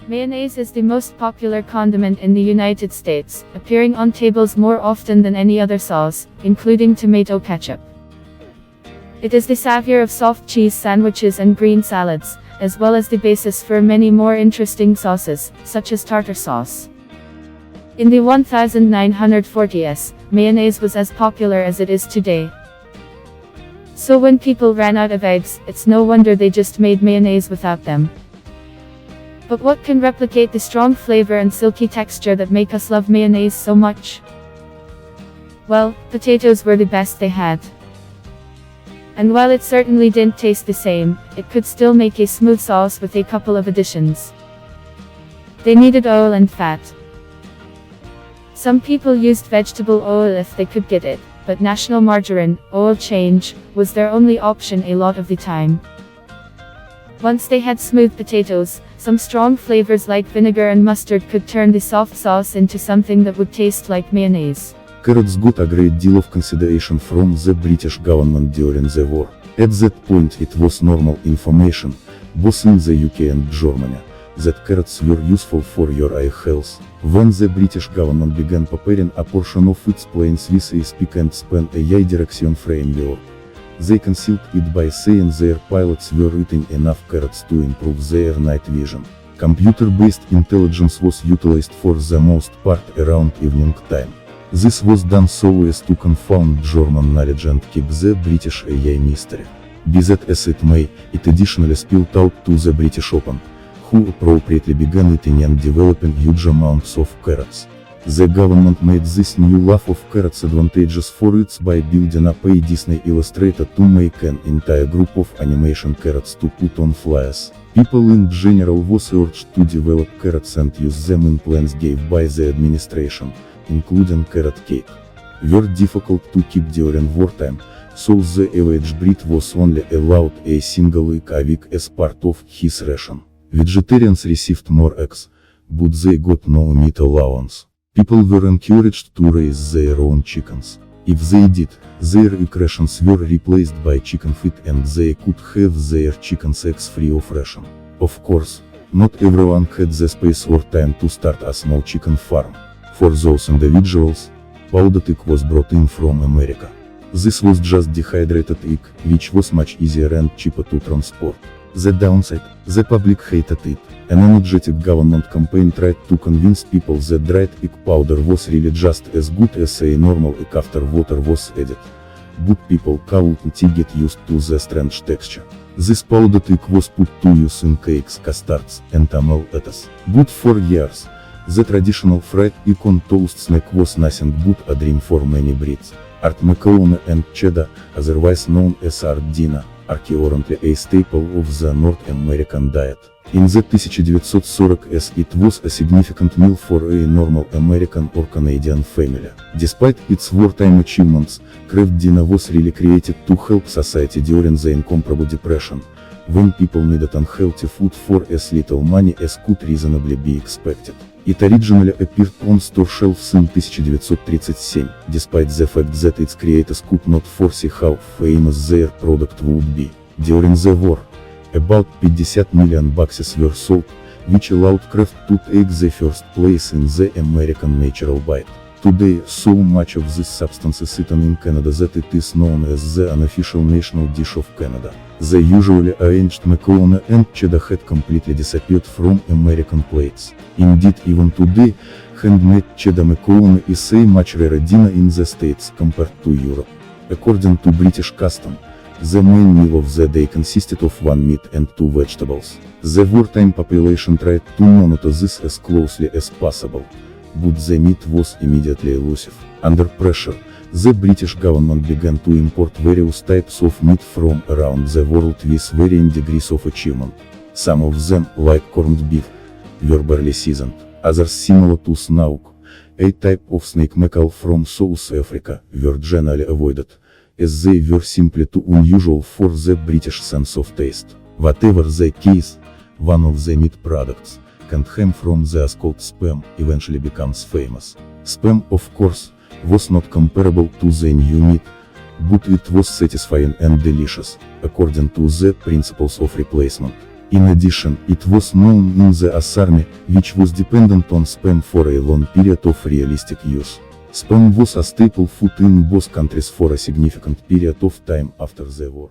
Mayonnaise is the most popular condiment in the United States, appearing on tables more often than any other sauce, including tomato ketchup. It is the savior of soft cheese sandwiches and green salads, as well as the basis for many more interesting sauces, such as tartar sauce. In the 1940s, mayonnaise was as popular as it is today. So when people ran out of eggs, it's no wonder they just made mayonnaise without them. But what can replicate the strong flavor and silky texture that make us love mayonnaise so much? Well, potatoes were the best they had. And while it certainly didn't taste the same, it could still make a smooth sauce with a couple of additions. They needed oil and fat. Some people used vegetable oil if they could get it, but national margarine, oil change, was their only option a lot of the time. Once they had smooth potatoes, some strong flavors like vinegar and mustard could turn the soft sauce into something that would taste like mayonnaise. Carrots got a great deal of consideration from the British government during the war. At that point it was normal information, both in the UK and Germany, that carrots were useful for your eye health. When the British government began preparing a portion of its planes with a spick and span AI direction framework, they concealed it by saying their pilots were eating enough carrots to improve their night vision. Computer-based intelligence was utilized for the most part around evening time. This was done so as to confound German knowledge and keep the British AI mystery. Be that as it may, it additionally spilled out to the British Open, who appropriately began eating and developing huge amounts of carrots. The government made this new love of carrots advantageous for it by building up a Disney Illustrator to make an entire group of animation carrots to put on flyers. People in general was urged to develop carrots and use them in plans gave by the administration, including carrot cake. Were difficult to keep during wartime, so the average Brit was only allowed a single egg a week as part of his ration. Vegetarians received more eggs, but they got no meat allowance. People were encouraged to raise their own chickens. If they did, their egg rations were replaced by chicken feed and they could have their chickens eggs free of ration. Of course, not everyone had the space or time to start a small chicken farm. For those individuals, powdered egg was brought in from America. This was just dehydrated egg, which was much easier and cheaper to transport. The downside, the public hated it. An energetic government campaign tried to convince people that dried egg powder was really just as good as a normal egg after water was added. But people couldn't get used to the strange texture. This powdered egg was put to use in cakes, custards, and omelets. But for years, the traditional fried egg on toast snack was nothing but a dream for many Brits. Art macaroni and cheddar, otherwise known as ardina, are currently a staple of the North American diet. In the 1940s it was a significant meal for a normal American or Canadian family. Despite its wartime achievements, Kraft Dinner was really created to help society during the incomparable depression, when people needed unhealthy food for as little money as could reasonably be expected. It originally appeared on store shelves in 1937, despite the fact that its creators could not foresee how famous their product would be. During the war, about 50 million boxes were sold, which allowed Kraft to take the first place in the American Natural Bite. Today, so much of this substance is eaten in Canada that it is known as the unofficial national dish of Canada. The usually arranged macaroni and cheddar had completely disappeared from American plates. Indeed, even today, handmade cheddar macaroni is a much rarer dinner in the States compared to Europe. According to British custom, the main meal of the day consisted of one meat and two vegetables. The wartime population tried to monitor this as closely as possible, but the meat was immediately elusive. Under pressure, the British government began to import various types of meat from around the world with varying degrees of achievement. Some of them, like corned beef, were barely seasoned. Others, similar to snook, a type of snake mackerel from South Africa, were generally avoided, as they were simply too unusual for the British sense of taste. Whatever the case, one of the meat products, canned ham from the Ascot spam, eventually becomes famous. Spam, of course, was not comparable to the new meat, but it was satisfying and delicious, according to the principles of replacement. In addition, it was known in the US Army, which was dependent on spam for a long period of realistic use. Spam was a staple food in both countries for a significant period of time after the war.